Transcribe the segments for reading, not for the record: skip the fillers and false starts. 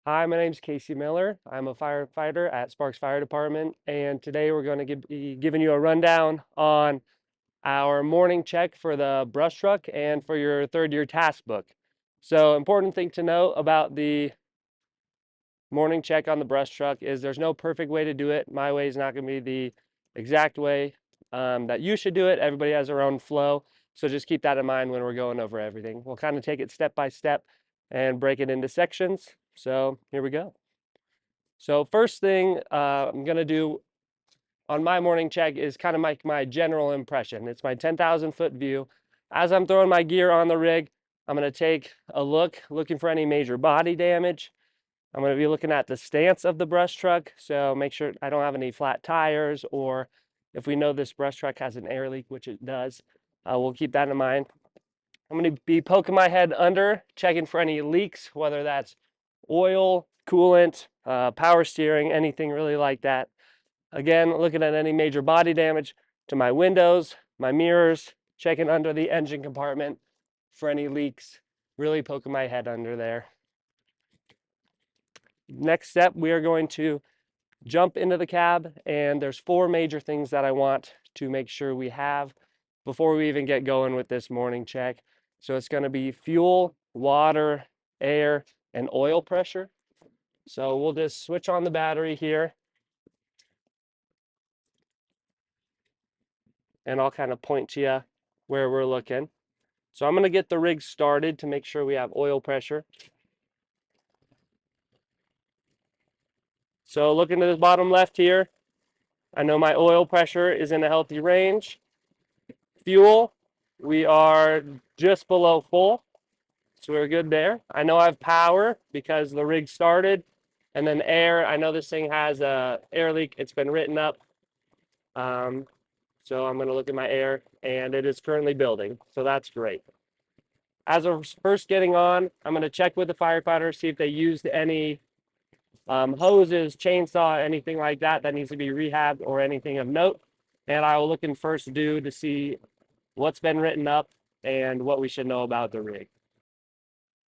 Hi, my name's Casey Miller. I'm a firefighter at Sparks Fire Department, and today we're going to be giving you a rundown on our morning check for the brush truck and for your third year task book. So, important thing to know about the morning check on the brush truck is there's no perfect way to do it. My way is not going to be the exact way that you should do it. Everybody has their own flow, so just keep that in mind when we're going over everything. We'll kind of take it step by step and break it into sections. So, here we go. So first thing I'm gonna do on my morning check is kind of my general impression. It's my 10,000 foot view. As I'm throwing my gear on the rig, I'm gonna take a look, looking for any major body damage. I'm gonna be looking at the stance of the brush truck, so make sure I don't have any flat tires, or if we know this brush truck has an air leak, which it does, we'll keep that in mind. I'm gonna be poking my head under, checking for any leaks, whether that's oil, coolant, power steering, anything really like that. Again, looking at any major body damage to my windows, my mirrors, checking under the engine compartment for any leaks, really poking my head under there. Next step, we are going to jump into the cab, and there's four major things that I want to make sure we have before we even get going with this morning check. So it's going to be fuel, water, air, and oil pressure. So we'll just switch on the battery here, and I'll kind of point to you where we're looking. So I'm going to get the rig started to make sure we have oil pressure. So looking to the bottom left here, I know my oil pressure is in a healthy range. Fuel, we are just below full, so we're good there. I know I have power because the rig started. And then air, I know this thing has a air leak. It's been written up. So I'm going to look at my air, and it is currently building. So that's great. As we're first getting on, I'm going to check with the firefighter, see if they used any hoses, chainsaw, anything like that that needs to be rehabbed or anything of note. And I will look in first due to see what's been written up and what we should know about the rig.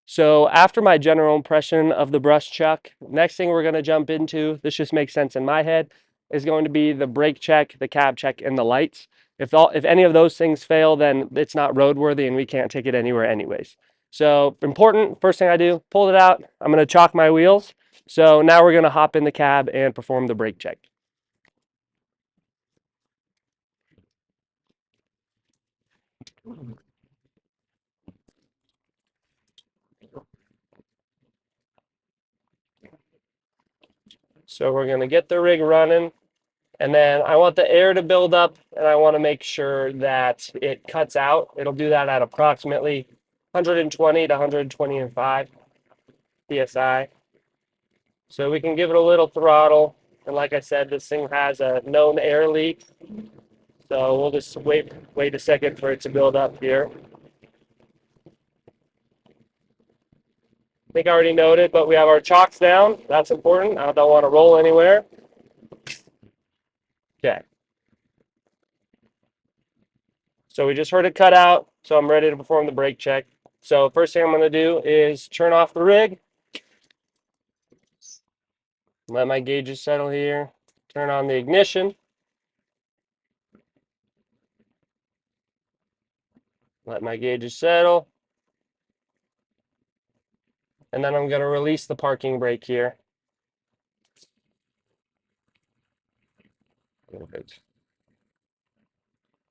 So after my general impression of the brush chuck, next thing we're going to jump into, this just makes sense in my head, is going to be the brake check, the cab check, and the lights. If any of those things fail, then it's not roadworthy and we can't take it anywhere anyways. So important, first thing I do, pull it out. I'm going to chalk my wheels. So now we're going to hop in the cab and perform the brake check. So we're going to get the rig running. And then I want the air to build up, and I want to make sure that it cuts out. It'll do that at approximately 120 to 125 psi. So we can give it a little throttle. And like I said, this thing has a known air leak. So we'll just wait a second for it to build up here. I think I already noted, but we have our chocks down. That's important. I don't want to roll anywhere. Okay. So we just heard it cut out, so I'm ready to perform the brake check. So first thing I'm going to do is turn off the rig. Let my gauges settle here. Turn on the ignition. Let my gauges settle. And then I'm going to release the parking brake here.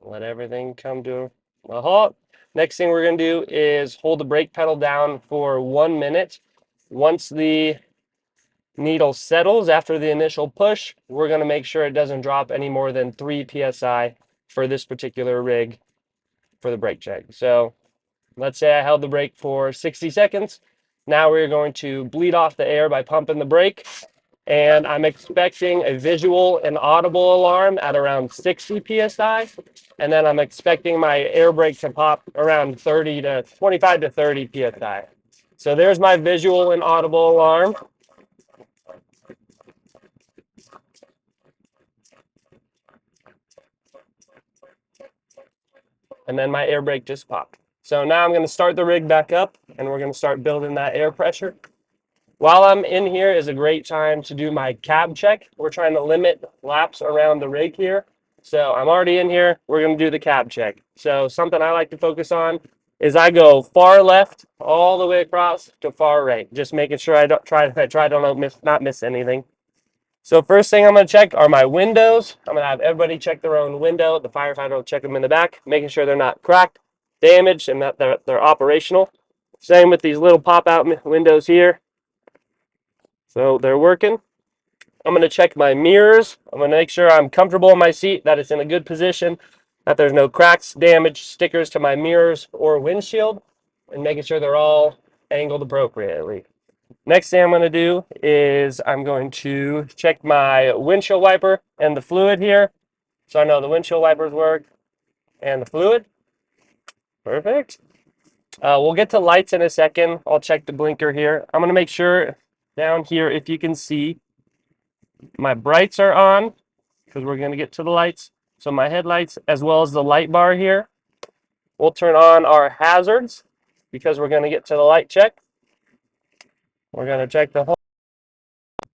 Let everything come to a halt. Next thing we're going to do is hold the brake pedal down for 1 minute. Once the needle settles after the initial push, we're going to make sure it doesn't drop any more than 3 psi for this particular rig for the brake check. So let's say I held the brake for 60 seconds. Now we're going to bleed off the air by pumping the brake. And I'm expecting a visual and audible alarm at around 60 psi. And then I'm expecting my air brake to pop around 25 to 30 psi. So there's my visual and audible alarm. And then my air brake just popped. So now I'm going to start the rig back up, and we're going to start building that air pressure. While I'm in here is a great time to do my cab check. We're trying to limit laps around the rig here. So I'm already in here. We're going to do the cab check. So something I like to focus on is I go far left all the way across to far right, just making sure I don't not miss anything. So first thing I'm going to check are my windows. I'm going to have everybody check their own window. The firefighter will check them in the back, making sure they're not cracked, damaged, and that they're operational. Same with these little pop-out windows here. So they're working. I'm going to check my mirrors. I'm going to make sure I'm comfortable in my seat, that it's in a good position, that there's no cracks, damage, stickers to my mirrors or windshield, and making sure they're all angled appropriately. Next thing I'm going to do is I'm going to check my windshield wiper and the fluid here. So I know the windshield wipers work and the fluid. Perfect. We'll get to lights in a second. I'll check the blinker here. I'm going to make sure down here, if you can see, my brights are on because we're going to get to the lights. So my headlights as well as the light bar here. We'll turn on our hazards because we're going to get to the light check. We're going to check the whole.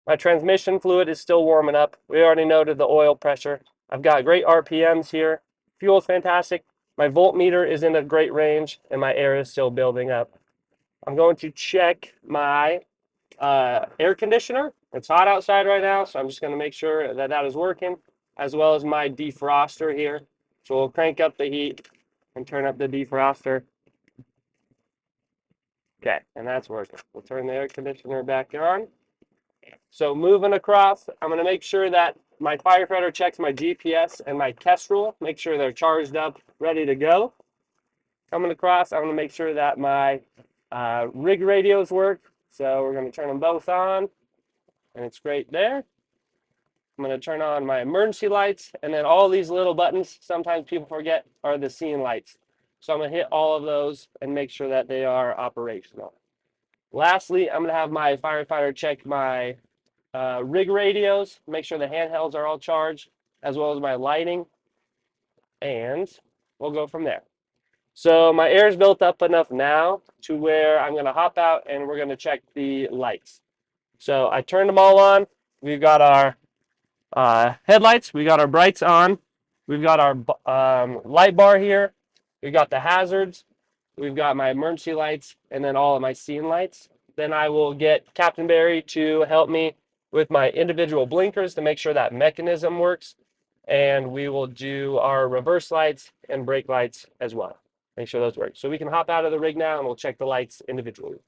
My transmission fluid is still warming up. We already noted the oil pressure. I've got great RPMs here. Fuel's fantastic. My voltmeter is in a great range and my air is still building up. I'm going to check my air conditioner. It's hot outside right now, so I'm just going to make sure that that is working, as well as my defroster here. So we'll crank up the heat and turn up the defroster. Okay, and that's working. We'll turn the air conditioner back on. So moving across, I'm going to make sure that my firefighter checks my GPS and my Kestrel, make sure they're charged up, ready to go. Coming across, I'm going to make sure that my rig radios work. So we're going to turn them both on, and it's great there. I'm going to turn on my emergency lights, and then all these little buttons, sometimes people forget, are the scene lights. So I'm going to hit all of those and make sure that they are operational. Lastly, I'm going to have my firefighter check my rig radios, make sure the handhelds are all charged, as well as my lighting, and we'll go from there. So my air is built up enough now to where I'm going to hop out and we're going to check the lights. So I turned them all on. We've got our headlights, we got our brights on, we've got our light bar here, we've got the hazards, we've got my emergency lights, and then all of my scene lights. Then I will get Captain Barry to help me with my individual blinkers to make sure that mechanism works, and we will do our reverse lights and brake lights as well. Make sure those work. So we can hop out of the rig now and we'll check the lights individually.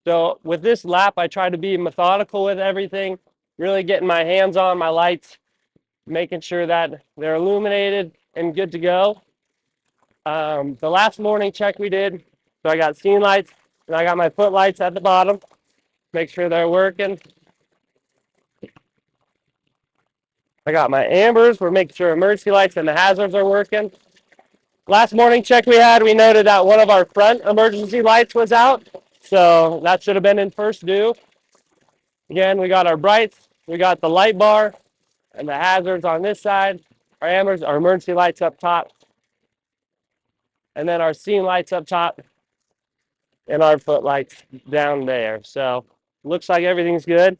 So with this lap, I try to be methodical with everything, really getting my hands on my lights, making sure that they're illuminated and good to go. The last morning check we did, so I got scene lights and I got my foot lights at the bottom. Make sure they're working. I got my ambers. We're making sure emergency lights and the hazards are working. Last morning check we had, we noted that one of our front emergency lights was out. So that should have been in first due. Again, we got our brights, we got the light bar and the hazards on this side. Our ambers, our emergency lights up top. And then our scene lights up top and our foot lights down there. So looks like everything's good.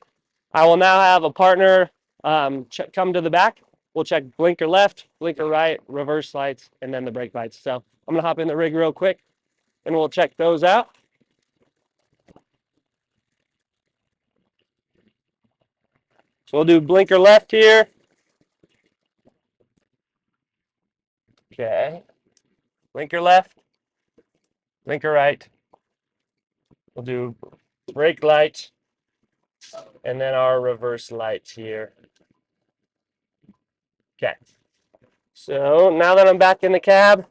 I will now have a partner come to the back. We'll check blinker left, blinker right, reverse lights, and then the brake lights. So I'm gonna hop in the rig real quick and we'll check those out. So we'll do blinker left here. Okay. Blinker left, blinker right. We'll do brake light and then our reverse lights here. Okay. So now that I'm back in the cab,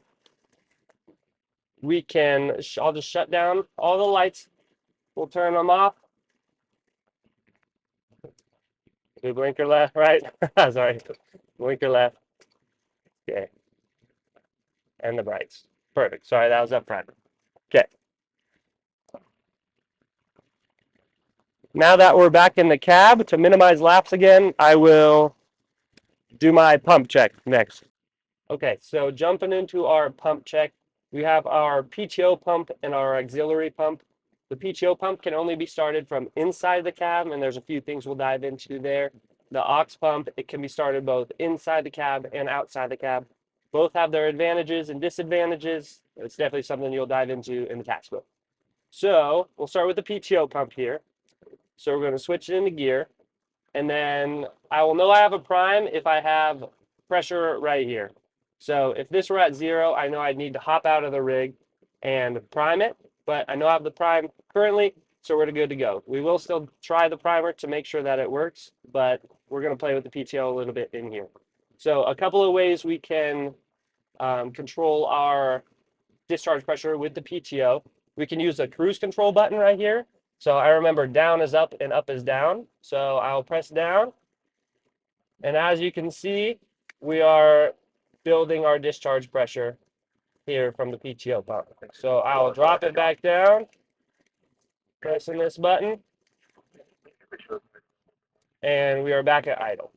I'll just shut down all the lights. We'll turn them off. Do blinker left, right? Sorry. Blinker left. Okay. And the brights. Perfect. Sorry, that was up front. Okay. Now that we're back in the cab, to minimize laps again, I will do my pump check next. Okay, so jumping into our pump check, we have our PTO pump and our auxiliary pump. The PTO pump can only be started from inside the cab, and there's a few things we'll dive into there. The aux pump, it can be started both inside the cab and outside the cab. Both have their advantages and disadvantages. It's definitely something you'll dive into in the textbook. So we'll start with the PTO pump here. So we're going to switch it into gear. And then I will know I have a prime if I have pressure right here. So if this were at 0, I know I'd need to hop out of the rig and prime it. But I know I have the prime currently, so we're good to go. We will still try the primer to make sure that it works, but we're going to play with the PTO a little bit in here. So a couple of ways we can control our discharge pressure with the PTO. We can use a cruise control button right here. So I remember down is up and up is down. So I'll press down. And as you can see, we are building our discharge pressure here from the PTO pump. So I'll drop it back down, pressing this button, and we are back at idle.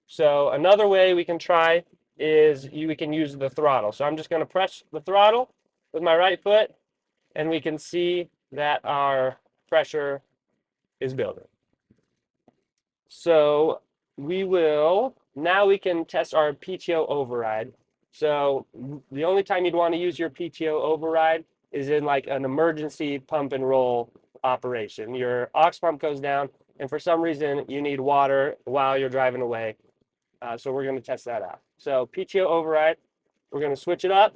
So another way we can try is we can use the throttle. So I'm just going to press the throttle with my right foot, and we can see that our pressure is building. So now we can test our PTO override. So the only time you'd want to use your PTO override is in like an emergency pump and roll operation. Your aux pump goes down, and for some reason you need water while you're driving away. So we're going to test that out. So PTO override, we're going to switch it up.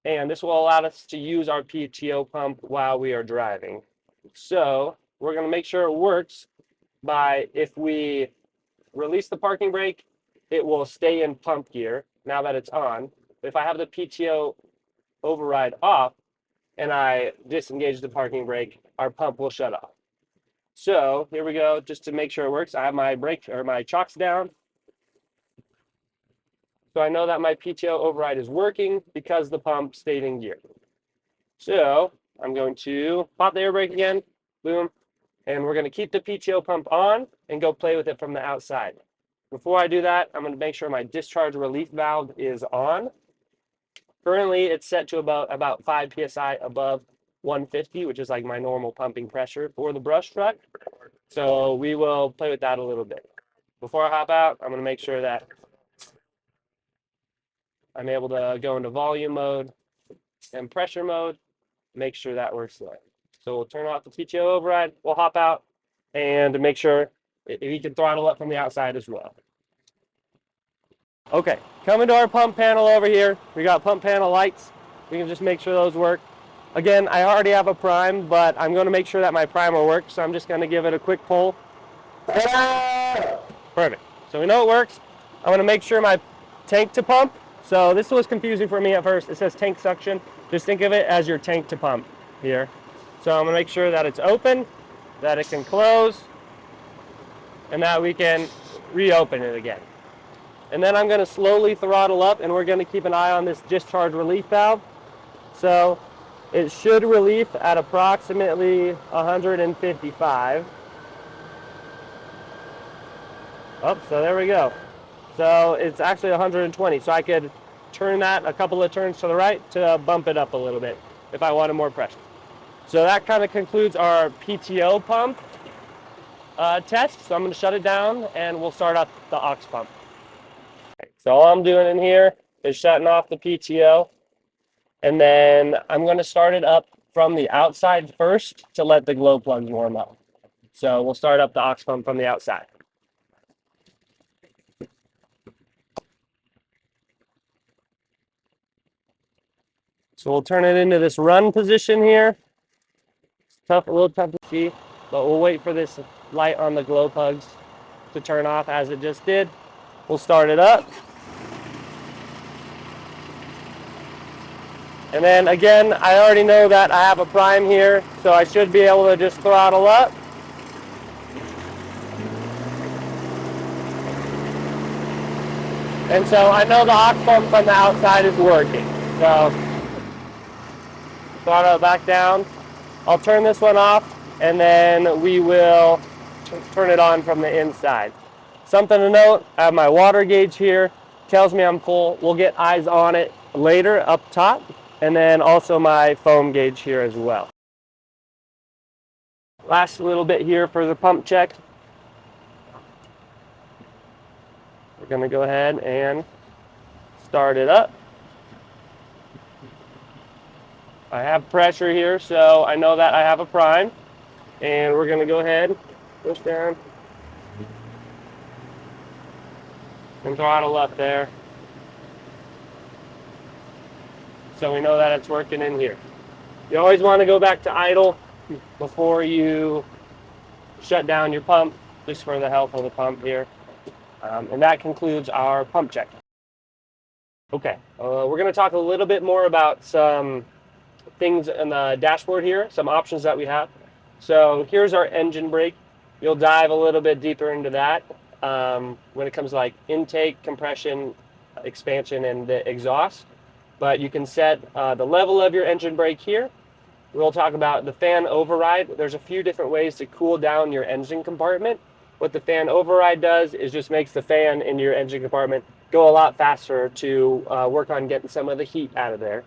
And this will allow us to use our PTO pump while we are driving. So we're going to make sure it works by, if we release the parking brake, it will stay in pump gear now that it's on. If I have the PTO override off and I disengage the parking brake, our pump will shut off. So here we go, just to make sure it works. I have my brake or my chocks down. So I know that my PTO override is working because the pump stayed in gear. So I'm going to pop the air brake again, boom, and we're going to keep the PTO pump on and go play with it from the outside. Before I do that, I'm going to make sure my discharge relief valve is on. Currently, it's set to about 5 psi above 150, which is like my normal pumping pressure for the brush truck. So we will play with that a little bit. Before I hop out, I'm going to make sure that I'm able to go into volume mode and pressure mode, make sure that works there. So we'll turn off the PTO override, we'll hop out, and make sure we can throttle up from the outside as well. Okay, coming to our pump panel over here, we got pump panel lights. We can just make sure those work. Again, I already have a prime, but I'm going to make sure that my primer works, so I'm just going to give it a quick pull. Perfect. So we know it works. I'm going to make sure my tank to pump. So this was confusing for me at first. It says tank suction. Just think of it as your tank to pump here. So I'm going to make sure that it's open, that it can close, and that we can reopen it again. And then I'm going to slowly throttle up, and we're going to keep an eye on this discharge relief valve. So it should relief at approximately 155. Oh, so there we go. So it's actually 120. So I could turn that a couple of turns to the right to bump it up a little bit if I wanted more pressure. So that kind of concludes our PTO pump test. So I'm going to shut it down, and we'll start up the aux pump. So all I'm doing in here is shutting off the PTO, and then I'm going to start it up from the outside first to let the glow plugs warm up. So we'll start up the aux pump from the outside. So we'll turn it into this run position here. It's tough, a little tough to see, but we'll wait for this light on the glow plugs to turn off as it just did. We'll start it up. And then again, I already know that I have a prime here, so I should be able to just throttle up. And so I know the aux pump from the outside is working. So throttle back down. I'll turn this one off, and then we will turn it on from the inside. Something to note, I have my water gauge here, tells me I'm full. We'll get eyes on it later up top. and then also my foam gauge here as well. Last little bit here for the pump check. We're going to go ahead and start it up. I have pressure here, so I know that I have a prime. And we're going to go ahead, push down, and throttle up there. So we know that it's working in here. You always want to go back to idle before you shut down your pump, just for the health of the pump here. And that concludes our pump check. Okay, we're going to talk a little bit more about some things in the dashboard here, some options that we have. So here's our engine brake. You'll dive a little bit deeper into that when it comes to like intake, compression, expansion, and the exhaust. But you can set the level of your engine brake here. We'll talk about the fan override. There's a few different ways to cool down your engine compartment. What the fan override does is just makes the fan in your engine compartment go a lot faster to work on getting some of the heat out of there.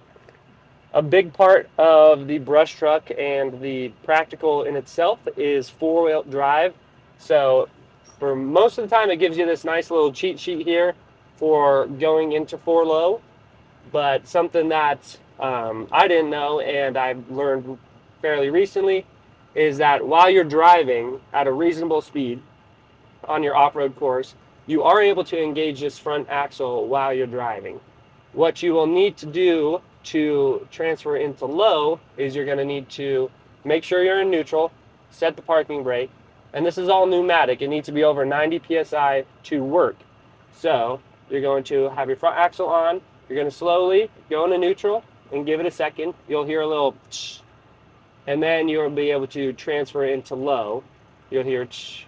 A big part of the brush truck and the practical in itself is four-wheel drive. So for most of the time, it gives you this nice little cheat sheet here for going into four low. But something that I didn't know and I've learned fairly recently is that while you're driving at a reasonable speed on your off-road course, you are able to engage this front axle while you're driving. What you will need to do to transfer into low is you're going to need to make sure you're in neutral, set the parking brake, and this is all pneumatic. It needs to be over 90 psi to work. So you're going to have your front axle on. You're going to slowly go into neutral and give it a second. You'll hear a little tsh, and then you'll be able to transfer into low. You'll hear tsh,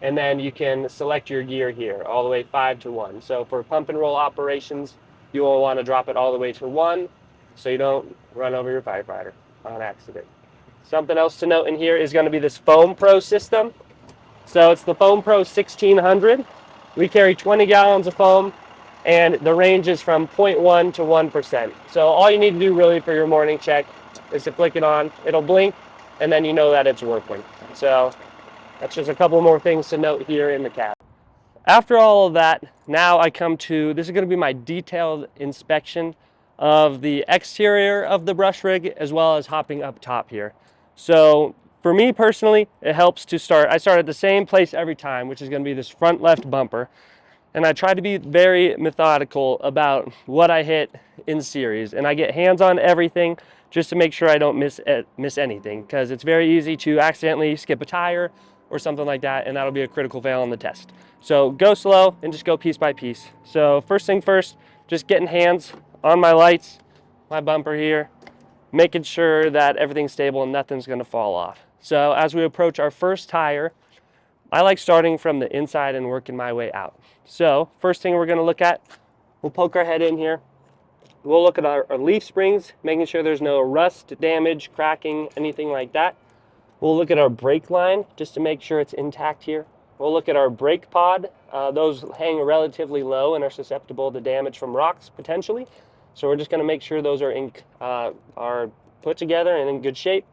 and then you can select your gear here all the way 5 to 1. So for pump and roll operations, you will want to drop it all the way to 1 so you don't run over your firefighter on accident. Something else to note in here is going to be this Foam Pro system. So it's the Foam Pro 1600. We carry 20 gallons of foam, and the range is from 0.1 to 1%. So all you need to do really for your morning check is to flick it on. It'll blink, and then you know that it's working. So that's just a couple more things to note here in the cab. After all of that, now I come to, this is going to be my detailed inspection of the exterior of the brush rig as well as hopping up top here. So for me personally, it helps to start, I start at the same place every time, which is going to be this front left bumper. And I try to be very methodical about what I hit in series. And I get hands on everything just to make sure I don't miss anything, because it's very easy to accidentally skip a tire or something like that, and that'll be a critical fail on the test. So go slow and just go piece by piece. So first thing first, just getting hands on my lights, my bumper here, making sure that everything's stable and nothing's going to fall off. So as we approach our first tire, I like starting from the inside and working my way out. So first thing we're going to look at, we'll poke our head in here. We'll look at our leaf springs, making sure there's no rust, damage, cracking, anything like that. We'll look at our brake line just to make sure it's intact here. We'll look at our brake pod. Those hang relatively low and are susceptible to damage from rocks potentially. So we're just going to make sure those are put together and in good shape.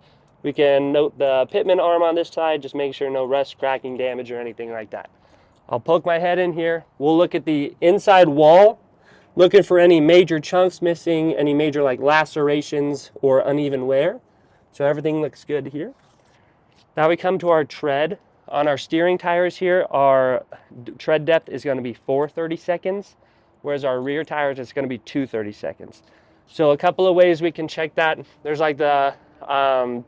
We can note the pitman arm on this side, just make sure no rust, cracking, damage, or anything like that. I'll poke my head in here. We'll look at the inside wall, looking for any major chunks missing, any major like lacerations or uneven wear. So everything looks good here. Now we come to our tread. On our steering tires here, our tread depth is going to be 4/32, whereas our rear tires is going to be 2/32. So a couple of ways we can check that. There's like the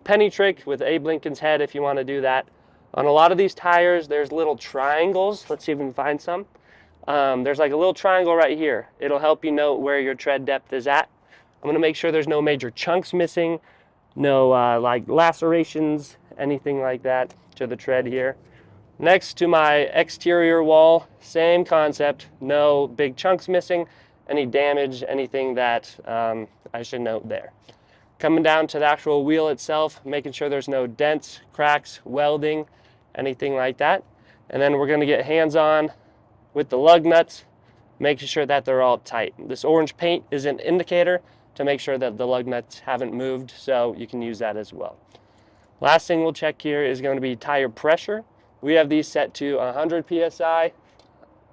penny trick with Abe Lincoln's head if you want to do that. On a lot of these tires, there's little triangles. Let's see if we can find some. There's like a little triangle right here. It'll help you know where your tread depth is at. I'm going to make sure there's no major chunks missing, no like lacerations, anything like that to the tread here. Next to my exterior wall, same concept, no big chunks missing, any damage, anything that I should note there. Coming down to the actual wheel itself, making sure there's no dents, cracks, welding, anything like that. And then we're going to get hands-on with the lug nuts, making sure that they're all tight. This orange paint is an indicator to make sure that the lug nuts haven't moved, so you can use that as well. Last thing we'll check here is going to be tire pressure. We have these set to 100 psi,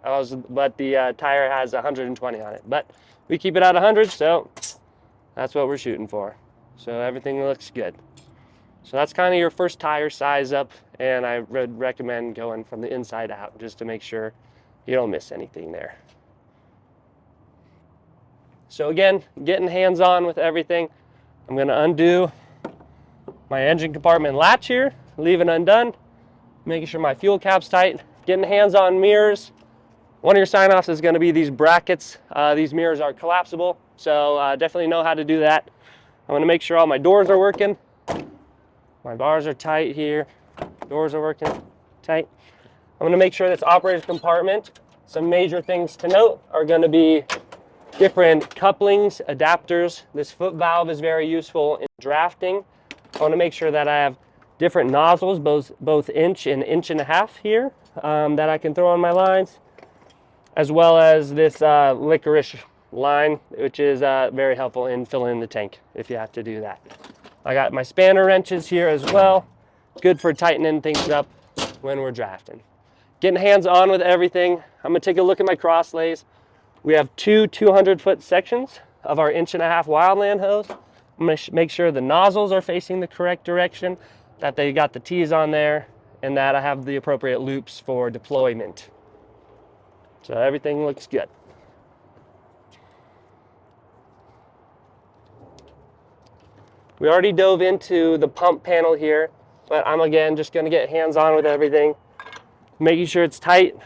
but the tire has 120 on it. But we keep it at 100, so that's what we're shooting for. So everything looks good. So that's kind of your first tire size up, and I would recommend going from the inside out just to make sure you don't miss anything there. So again, getting hands-on with everything. I'm going to undo my engine compartment latch here, leave it undone, making sure my fuel cap's tight, getting hands-on mirrors. One of your sign-offs is going to be these brackets. These mirrors are collapsible, so definitely know how to do that. I'm going to make sure all my doors are working. My bars are tight here. Doors are working tight. I'm going to make sure this operator's compartment. Some major things to note are going to be different couplings, adapters. This foot valve is very useful in drafting. I want to make sure that I have different nozzles, both inch and inch-and-a-half here, that I can throw on my lines, as well as this licorice line, which is very helpful in filling the tank if you have to do that. I got my spanner wrenches here as well, good for tightening things up when we're drafting. Getting hands-on with everything. I'm going to take a look at my cross lays. We have two 200-foot sections of our inch-and-a-half wildland hose. I'm going to make sure the nozzles are facing the correct direction, that they got the T's on there, and that I have the appropriate loops for deployment. So everything looks good. We already dove into the pump panel here, but I'm again just going to get hands-on with everything, making sure it's tight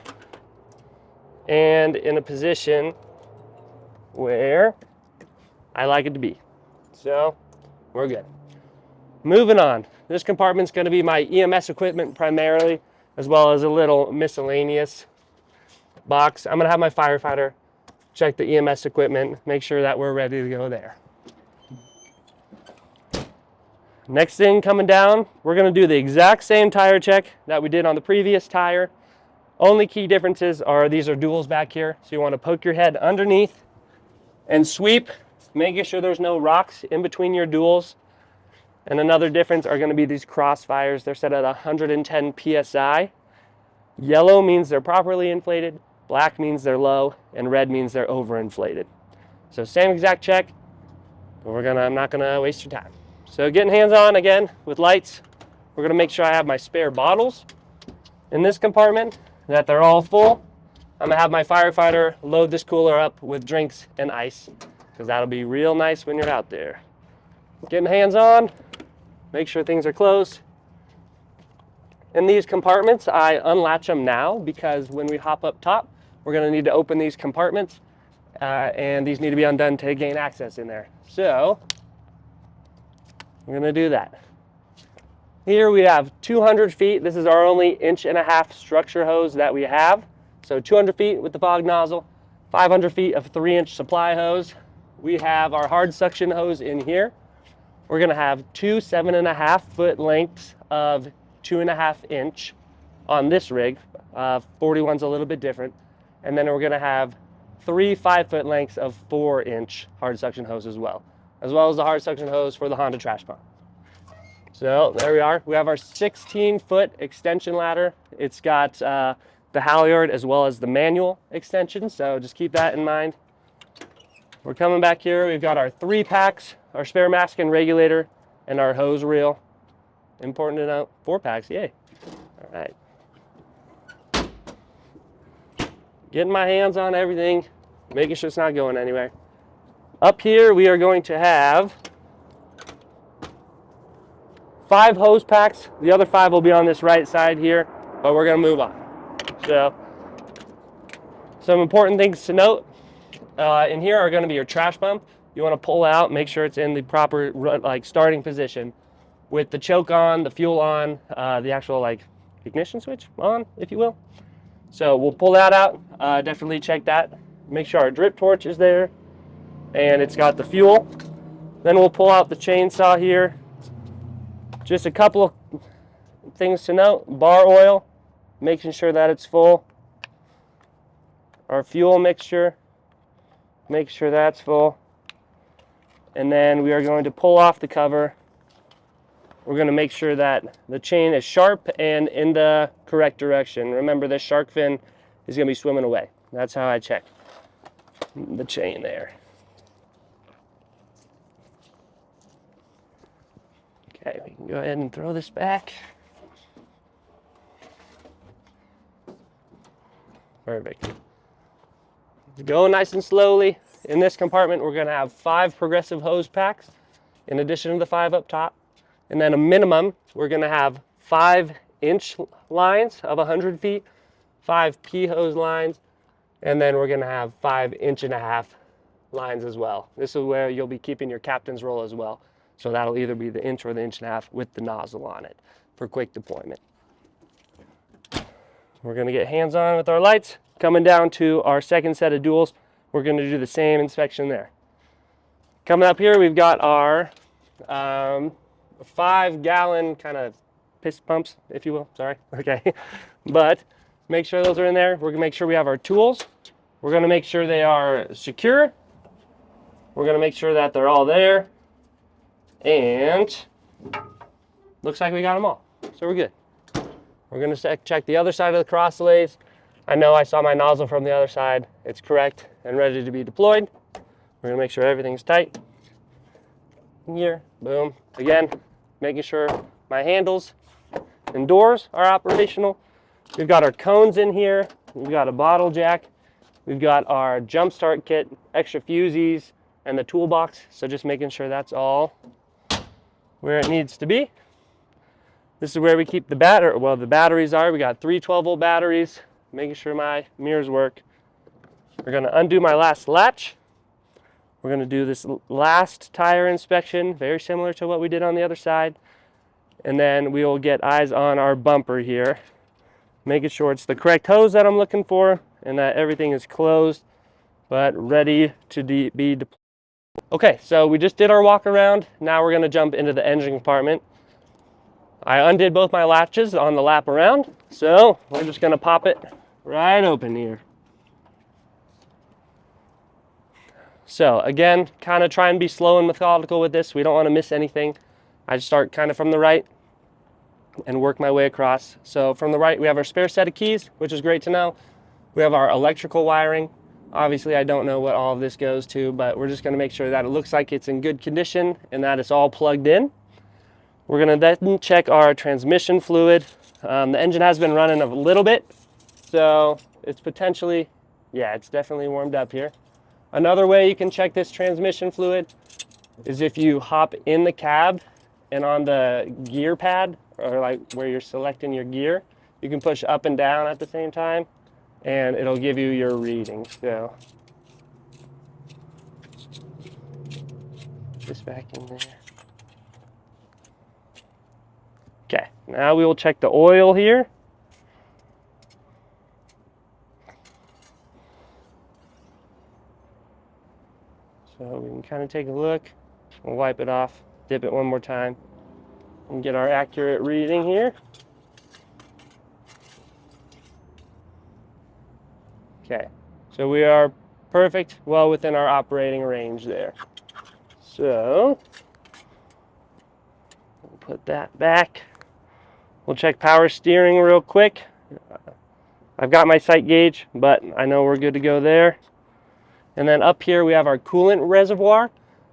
and in a position where I like it to be. So we're good. Moving on. This compartment's going to be my EMS equipment primarily, as well as a little miscellaneous box. I'm going to have my firefighter check the EMS equipment, make sure that we're ready to go there. Next thing coming down, we're going to do the exact same tire check that we did on the previous tire. Only key differences are these are duals back here, so you want to poke your head underneath and sweep, making sure there's no rocks in between your duals. And another difference are going to be these crossfires. They're set at 110 psi. Yellow means they're properly inflated, black means they're low, and red means they're overinflated. So same exact check, but I'm not going to waste your time. So getting hands-on again with lights. We're going to make sure I have my spare bottles in this compartment, that they're all full. I'm going to have my firefighter load this cooler up with drinks and ice, because that'll be real nice when you're out there. Getting hands-on, make sure things are closed. In these compartments, I unlatch them now because when we hop up top, we're going to need to open these compartments, and these need to be undone to gain access in there. So we're going to do that. Here we have 200 feet. This is our only inch-and-a-half structure hose that we have. So 200 feet with the fog nozzle, 500 feet of 3-inch supply hose. We have our hard suction hose in here. We're going to have two 7.5-foot lengths of 2.5 inch on this rig. 41's a little bit different. And then we're going to have three 5-foot lengths of 4-inch hard suction hose as well as the hard suction hose for the Honda trash pump. So there we are. We have our 16-foot extension ladder. It's got the halyard as well as the manual extension, so just keep that in mind. We're coming back here. We've got our 3-packs, our spare mask and regulator, and our hose reel. Important to note, 4-packs, yay. All right. Getting my hands on everything, making sure it's not going anywhere. Up here, we are going to have 5 hose packs. The other 5 will be on this right side here, but we're going to move on. So, some important things to note. In here are going to be your trash pump. You want to pull out, make sure it's in the proper starting position with the choke on, the fuel on, the actual ignition switch on, if you will. So we'll pull that out. Definitely check that. Make sure our drip torch is there and it's got the fuel. Then we'll pull out the chainsaw here. Just a couple of things to note. Bar oil, making sure that it's full. Our fuel mixture, make sure that's full. and then we are going to pull off the cover. We're going to make sure that the chain is sharp and in the correct direction. Remember, this shark fin is going to be swimming away. That's how I check the chain there. Okay, we can go ahead and throw this back. Perfect. Go nice and slowly. In this compartment, we're going to have 5 progressive hose packs in addition to the 5 up top. And then a minimum, we're going to have 5-inch lines of 100 feet, 5 P hose lines, and then we're going to have 5.5-inch lines as well. This is where you'll be keeping your captain's roll as well. So that'll either be the inch or the 1.5 with the nozzle on it for quick deployment. We're going to get hands on with our lights. Coming down to our second set of duals, we're going to do the same inspection there. Coming up here, we've got our 5-gallon kind of piss pumps, if you will. Sorry. Okay. But make sure those are in there. We're going to make sure we have our tools. We're going to make sure they are secure. We're going to make sure that they're all there. And looks like we got them all. So we're good. We're going to check the other side of the cross lays. I know I saw my nozzle from the other side. It's correct and ready to be deployed. We're going to make sure everything's tight. Here, boom. Again, making sure my handles and doors are operational. We've got our cones in here. We've got a bottle jack. We've got our jump start kit, extra fusees, and the toolbox. So just making sure that's all where it needs to be. This is where we keep the the batteries are. We got 3 12-volt batteries, making sure my mirrors work. We're going to undo my last latch. We're going to do this last tire inspection, very similar to what we did on the other side. And then we will get eyes on our bumper here, making sure it's the correct hose that I'm looking for and that everything is closed but ready to be deployed. Okay, so we just did our walk around. Now we're going to jump into the engine compartment. I undid both my latches on the lap around, so we're just going to pop it right open here. So again, kind of try and be slow and methodical with this. We don't want to miss anything. I just start kind of from the right and work my way across. So from the right, we have our spare set of keys, which is great to know. We have our electrical wiring. Obviously, I don't know what all of this goes to, but we're just going to make sure that it looks like it's in good condition and that it's all plugged in. We're going to then check our transmission fluid. The engine has been running a little bit, so it's potentially, yeah, it's definitely warmed up here. Another way you can check this transmission fluid is if you hop in the cab and on the gear pad, or like where you're selecting your gear, you can push up and down at the same time and it'll give you your reading. So this back in there. Okay, now we will check the oil here. So we can kind of take a look. We'll wipe it off, dip it one more time, and get our accurate reading here. Okay, so we are perfect, well within our operating range there. So we'll put that back. We'll check power steering real quick. I've got my sight gauge, but I know we're good to go there. And then up here we have our coolant reservoir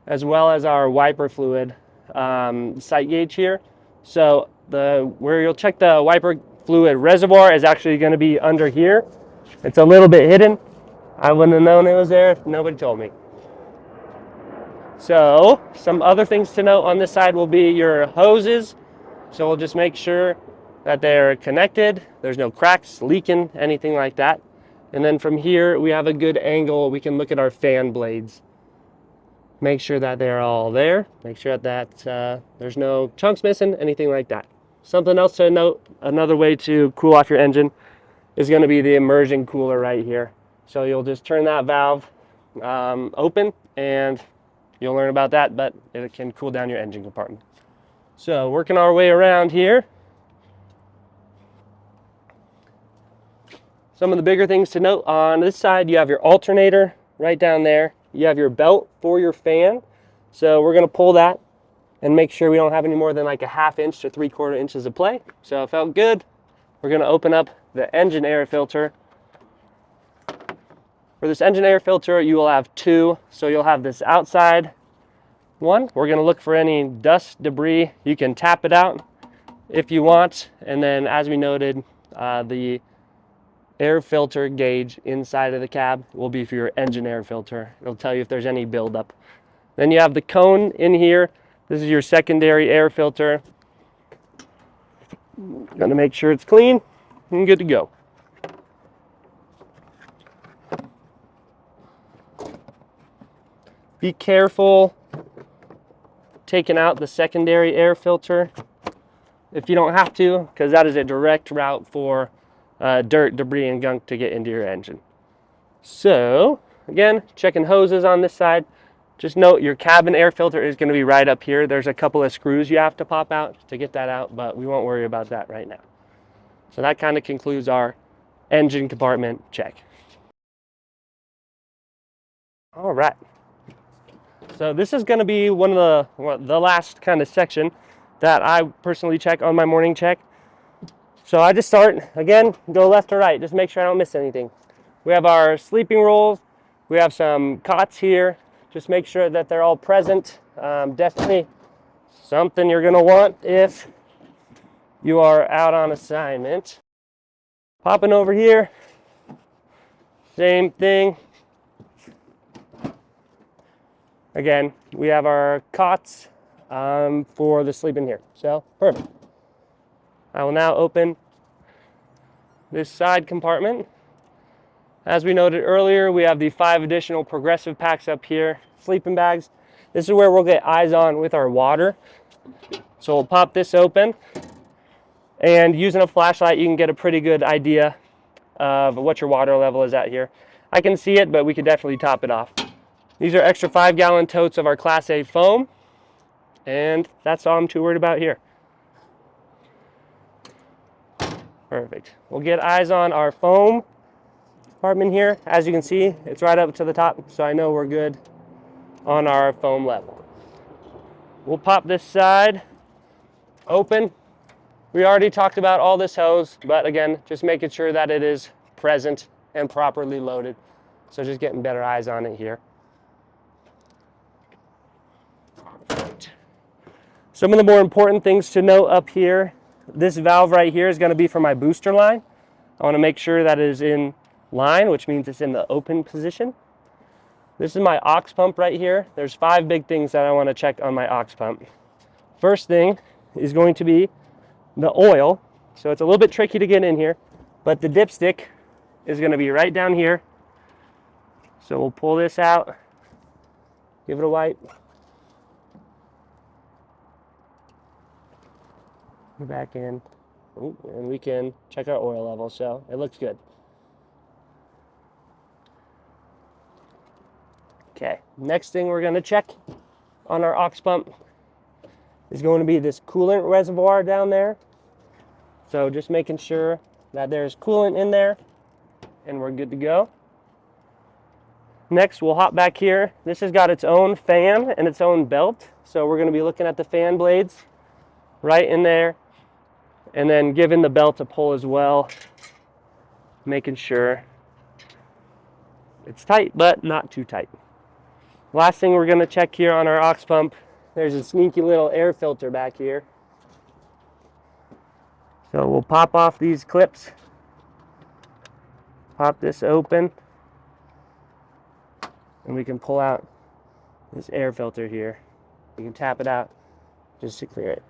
as well as our wiper fluid sight gauge here. So where you'll check the wiper fluid reservoir is actually going to be under here. It's a little bit hidden. I wouldn't have known it was there if nobody told me. So some other things to note on this side will be your hoses. So we'll just make sure that they're connected. There's no cracks, leaking, anything like that. And then from here, we have a good angle. We can look at our fan blades. Make sure that they're all there. Make sure that there's no chunks missing, anything like that. Something else to note, another way to cool off your engine is going to be the immersion cooler right here. So you'll just turn that valve open and you'll learn about that, but it can cool down your engine compartment. So working our way around here. Some of the bigger things to note on this side, you have your alternator right down there. You have your belt for your fan. So we're going to pull that and make sure we don't have any more than like a 1/2 inch to 3/4 inches of play. So it felt good. We're going to open up the engine air filter. For this engine air filter, you will have two. So you'll have this outside one. We're going to look for any dust, debris. You can tap it out if you want. And then as we noted, the air filter gauge inside of the cab will be for your engine air filter. It'll tell you if there's any buildup. Then you have the cone in here. This is your secondary air filter. Gonna make sure it's clean and good to go. Be careful taking out the secondary air filter if you don't have to, because that is a direct route for dirt, debris, and gunk to get into your engine. So again, checking hoses on this side. Just note your cabin air filter is going to be right up here. There's a couple of screws you have to pop out to get that out, but we won't worry about that right now. So that kind of concludes our engine compartment check. All right. So this is going to be one of the last kind of section that I personally check on my morning check. So I just start, again, go left to right, just make sure I don't miss anything. We have our sleeping rolls. We have some cots here. Just make sure that they're all present. Definitely something you're gonna want if you are out on assignment. Popping over here, same thing. Again, we have our cots for the sleeping here. So perfect. I will now open this side compartment. As we noted earlier, we have the 5 additional progressive packs up here, sleeping bags. This is where we'll get eyes on with our water. So we'll pop this open, and using a flashlight, you can get a pretty good idea of what your water level is at here. I can see it, but we could definitely top it off. These are extra 5-gallon totes of our Class A foam, and that's all I'm too worried about here. Perfect. We'll get eyes on our foam compartment here. As you can see, it's right up to the top, so I know we're good on our foam level. We'll pop this side open. We already talked about all this hose, but again, just making sure that it is present and properly loaded. So just getting better eyes on it here. Some of the more important things to note up here, this valve right here is going to be for my booster line. I want to make sure that it is in line, which means it's in the open position. This is my aux pump right here. There's 5 big things that I want to check on my aux pump. First thing is going to be the oil. So it's a little bit tricky to get in here, but the dipstick is going to be right down here. So we'll pull this out, give it a wipe. Go back in. Ooh, and we can check our oil level. So it looks good. Okay, next thing we're going to check on our aux pump is going to be this coolant reservoir down there. So just making sure that there's coolant in there and we're good to go. Next, we'll hop back here. This has got its own fan and its own belt. So we're going to be looking at the fan blades right in there, and then giving the belt a pull as well, making sure it's tight, but not too tight. Last thing we're going to check here on our aux pump, there's a sneaky little air filter back here. So we'll pop off these clips, pop this open, and we can pull out this air filter here. You can tap it out just to clear it.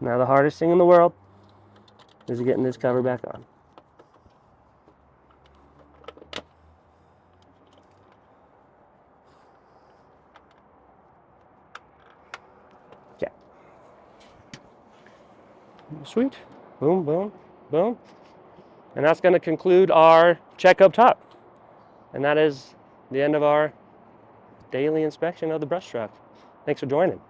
Now the hardest thing in the world is getting this cover back on. Okay. Sweet. Boom, boom, boom. And that's going to conclude our check up top. And that is the end of our daily inspection of the brush truck. Thanks for joining.